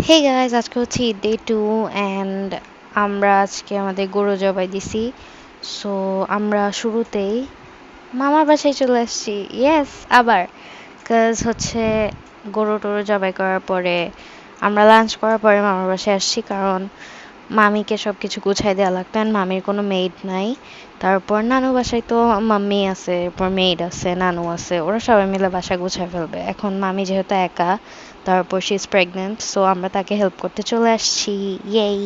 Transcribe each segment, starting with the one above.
Hey guys, আজকে হচ্ছে day 2 and আমরা আজকে আমাদের গরু জবাই দিছি। সো আমরা শুরুতেই মামার বাসায় চলে আসছি। ইয়েস, আবার কাজ হচ্ছে গরু টরু জবাই করার পরে আমরা লাঞ্চ করার পরে মামার বাসায় আসছি, কারণ মামিকে সব কিছু গুছাই দেওয়া লাগতো and মামির কোনো মেড নাই। তারপর নানু বাসায় তো মাম্মি আছে, এরপর মেড আছে, নানু আছে, ওরা সবাই মিলে বাসা গুছাই ফেলবে। এখন মামি যেহেতু একা, তারপর শি ইজ প্রেগনেন্ট, সো আমরা তাকে হেল্প করতে চলে আসছি। ইয়েই!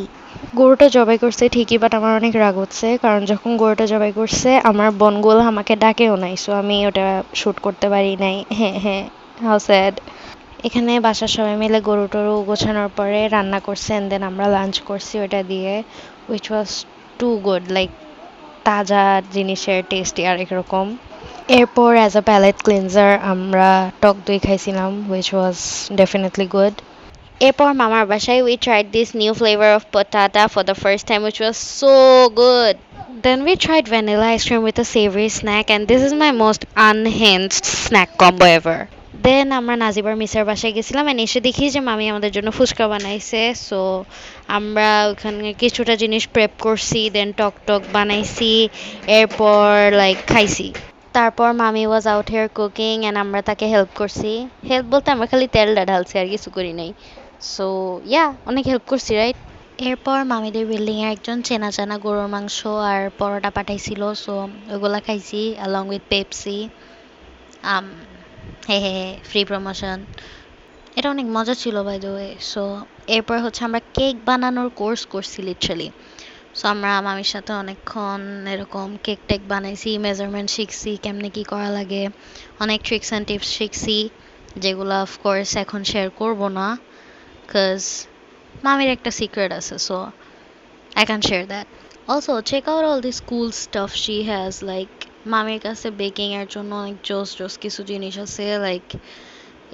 গরুটা জবাই করছে ঠিকই, বাট আমার অনেক রাগ হচ্ছে, কারণ যখন গরুটা জবাই করছে আমার বোনগুলো আমাকে ডাকেও নাই, সো আমি ওটা শ্যুট করতে পারি নাই। হ্যাঁ হ্যাঁ, হাউ স্যাড। এখানে বাসার সবাই মিলে গরু টরু গোছানোর পরে রান্না করছে and then আমরা লাঞ্চ করছি ওটা দিয়ে, which was too good, like তাজা জিনিসের টেস্টই আরেক রকম। এরপর অ্যাজ আ প্যালেট ক্লিনজার আমরা টক দই খাইছিলাম, which was definitely good. এরপর মামার বাসায় we tried this new flavor of patata for the first time, which was so good. Then we tried vanilla ice cream with a savory snack, and this is my most unhinged snack combo ever. দেন আমরা নাজিবার মিসের বাসায় গেছিলাম and এসে দেখি যে মামি আমাদের জন্য ফুচকা বানাইছে। সো আমরা ওখানে কিছুটা জিনিস প্রেপ করছি, দেন টক টক বানাইছি, এরপর লাইক খাইছি। তারপর মামি was out hair cooking and আমরা তাকে হেল্প করছি। হেল্প বলতে আমরা খালি তেলটা ঢালছি, আর কিছু করি নাই। সো ইয়া, অনেক হেল্প করছি, রাইট? এরপর মামিদের বিল্ডিংয়ে একজন চেনা জানা গরুর মাংস আর পরোটা পাঠাইছিল, সো ওগুলা খাইছি along with পেপসি। আম হে হে হে, ফ্রি প্রমোশন। এটা অনেক মজা ছিল বাই দ্য ওয়ে। সো এরপর হচ্ছে আমরা কেক বানানোর কোর্স করছি লিটারালি। সো আমরা মামির সাথে অনেকক্ষণ এরকম কেক টেক বানাইছি, মেজারমেন্ট শিখছি, কেমনে কি করা লাগে, অনেক ট্রিক্স অ্যান্ড টিপস শিখছি, যেগুলো অফকোর্স এখন শেয়ার করব না, কজ মামির একটা সিক্রেট আছে, so I can share that. Also, check out all this cool stuff she has. Like, মামির কাছে বেকিং এর জন্য অনেক জোস জোস কিছু জিনিস আছে, লাইক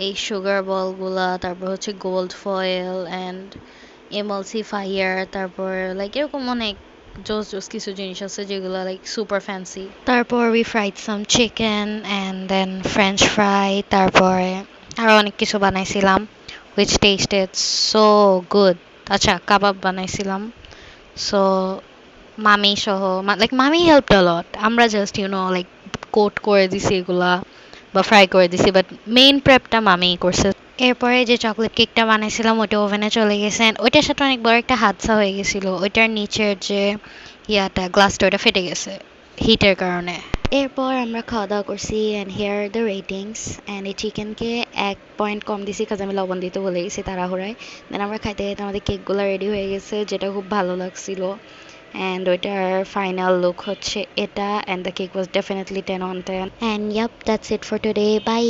এই সুগার বলগুলা, তারপর হচ্ছে গোল্ড ফয়েল অ্যান্ড এমালসিফায়ার, তারপর লাইক এরকম অনেক জোস জোস কিছু জিনিস আছে যেগুলো লাইক সুপার ফ্যান্সি। তারপর we fried some chicken and then French fry, তারপরে আরও অনেক কিছু বানাইছিলাম which tasted so good. আচ্ছা, কাবাব বানাইছিলাম। সো মামি সহ, লাইক মামি হেল্পড আ লট, আমরা জাস্ট লাইক কোট করে দিছি এগুলা বা ফ্রাই করে দিছি, বাট মেইন প্রেপটা মামি করছে। এরপরে যে চকলেট কেকটা বানাইছিলাম ওইটা ওভেনে চলে গেছে and ওইটার সাথে অনেক বড় একটা হাদসা হয়ে গেছিল, ওইটার নিচের যে ইয়াটা গ্লাসটা ওটা ফেটে গেছে হিটের কারণে। এরপর আমরা খাওয়া দাওয়া করছি and here the ratings. And এই চিকেনকে 1 পয়েন্ট কম দিছি কাজ আমি লবণ দিতে ভুলে গেছি তাড়াহুড়ায়। দেন আমরা খাইতে খাইতে আমাদের কেকগুলো রেডি হয়ে গেছে, যেটা খুব ভালো লাগছিল। অ্যান্ড ওইটার ফাইনাল লুক হচ্ছে এটা, and the cake was definitely 10/10। And yep, that's it for today, bye.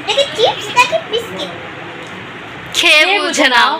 নাকি চিপস নাকি বিস্কিট খেয়ে বুঝে নাও।